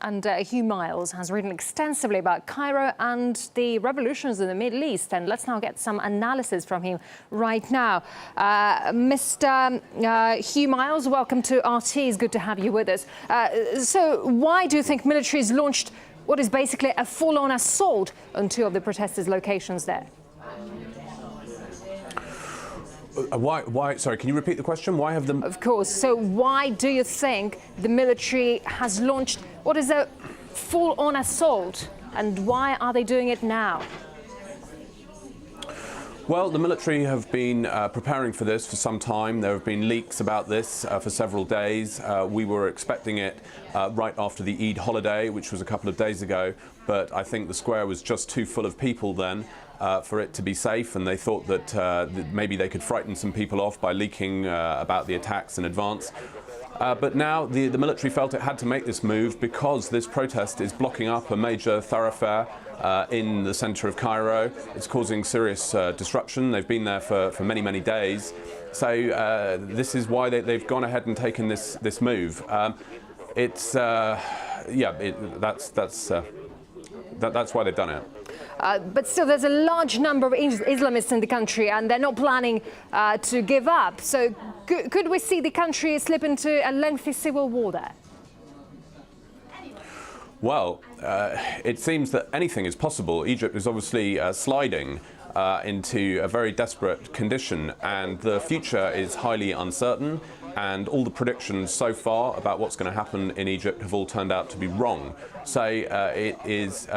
And Hugh Miles has written extensively about Cairo and the revolutions in the Middle East. And let's now get some analysis from him right now. Mr. Hugh Miles, welcome to RT. It's good to have you with us. So why do you think military has launched what is basically a full-on assault on two of the protesters' locations there? Why? Sorry, can you repeat the question? Why have them? Of course. So why do you think the military has launched what is a full-on assault, and why are they doing it now? Well, the military have been preparing for this for some time. There have been leaks about this for several days. We were expecting it right after the Eid holiday, which was a couple of days ago, but I think the square was just too full of people then for it to be safe, and they thought that maybe they could frighten some people off by leaking about the attacks in advance. But now the military felt it had to make this move because this protest is blocking up a major thoroughfare in the centre of Cairo. It's causing serious disruption. They've been there for many, many days. So this is why they've gone ahead and taken this move. That's why they've done it. But still, there's a large number of Islamists in the country, and they're not planning to give up. So could we see the country slip into a lengthy civil war there? Well, it seems that anything is possible. Egypt is obviously sliding into a very desperate condition, and the future is highly uncertain. And all the predictions so far about what's going to happen in Egypt have all turned out to be wrong. So it is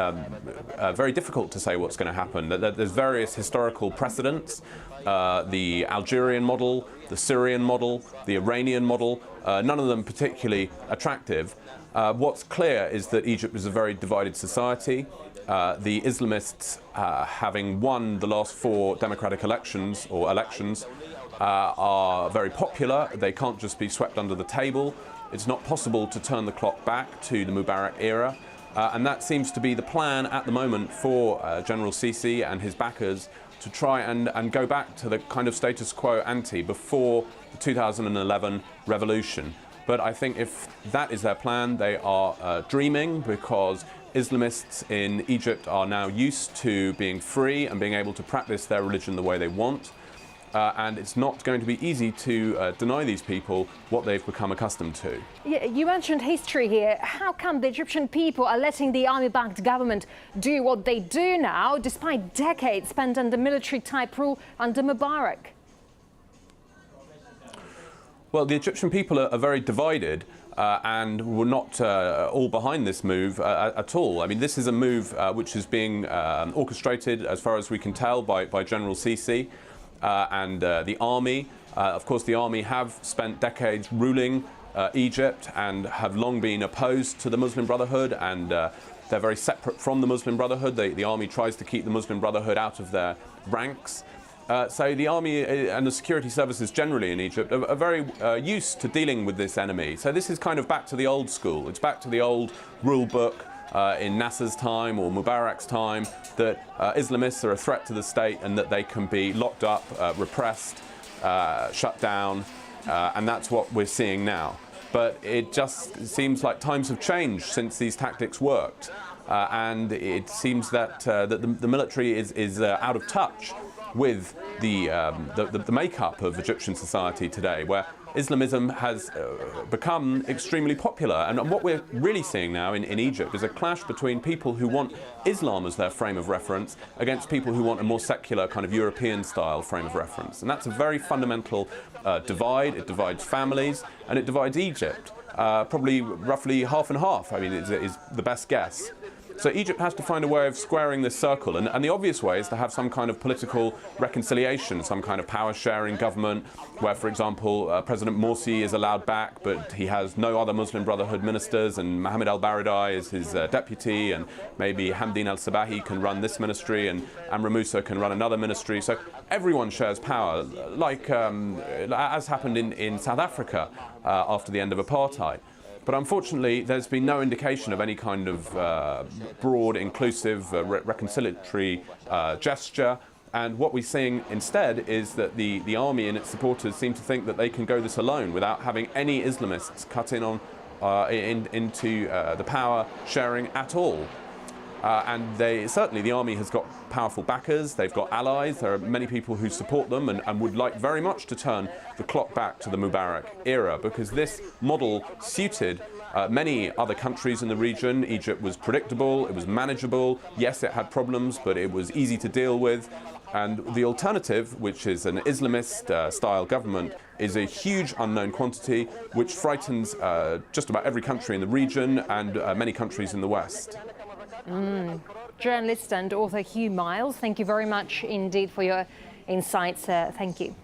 very difficult to say what's going to happen. There's various historical precedents, the Algerian model, the Syrian model, the Iranian model, none of them particularly attractive. What's clear is that Egypt is a very divided society. The Islamists, having won the last 4 democratic elections, are very popular. They can't just be swept under the table. It's not possible to turn the clock back to the Mubarak era. And that seems to be the plan at the moment for General Sisi and his backers to try and go back to the kind of status quo ante before the 2011 revolution. But I think if that is their plan, they are dreaming, because Islamists in Egypt are now used to being free and being able to practice their religion the way they want. And it's not going to be easy to deny these people what they've become accustomed to. Yeah, you mentioned history here. How come the Egyptian people are letting the army-backed government do what they do now, despite decades spent under military-type rule under Mubarak? Well, the Egyptian people are very divided. And we're not all behind this move at all. I mean, this is a move which is being orchestrated, as far as we can tell, by General Sisi and the army. Of course, the army have spent decades ruling Egypt and have long been opposed to the Muslim Brotherhood, and they're very separate from the Muslim Brotherhood. The army tries to keep the Muslim Brotherhood out of their ranks. So the army and the security services generally in Egypt are very used to dealing with this enemy. So this is kind of back to the old school. It's back to the old rule book in Nasser's time or Mubarak's time, that Islamists are a threat to the state and that they can be locked up, repressed, shut down, and that's what we're seeing now. But it just seems like times have changed since these tactics worked, and it seems that the military is out of touch with the makeup of Egyptian society today, where Islamism has become extremely popular. And what we're really seeing now in Egypt is a clash between people who want Islam as their frame of reference against people who want a more secular kind of European-style frame of reference. And that's a very fundamental divide. It divides families, and it divides Egypt. Probably roughly half and half, I mean, is the best guess. So Egypt has to find a way of squaring this circle, and the obvious way is to have some kind of political reconciliation, some kind of power-sharing government where, for example, President Morsi is allowed back, but he has no other Muslim Brotherhood ministers, and Mohammed al-Baradei is his deputy, and maybe Hamdin al-Sabahi can run this ministry, and Amr Moussa can run another ministry. So everyone shares power, like as happened in South Africa after the end of apartheid. But unfortunately, there's been no indication of any kind of broad, inclusive, reconciliatory gesture. And what we're seeing instead is that the army and its supporters seem to think that they can go this alone without having any Islamists cut in on into the power sharing at all. And certainly the army has got powerful backers, they've got allies, there are many people who support them and would like very much to turn the clock back to the Mubarak era, because this model suited many other countries in the region. Egypt was predictable, it was manageable, yes it had problems, but it was easy to deal with. And the alternative, which is an Islamist style government, is a huge unknown quantity which frightens just about every country in the region and many countries in the West. Journalist and author Hugh Miles, thank you very much indeed for your insights. Thank you.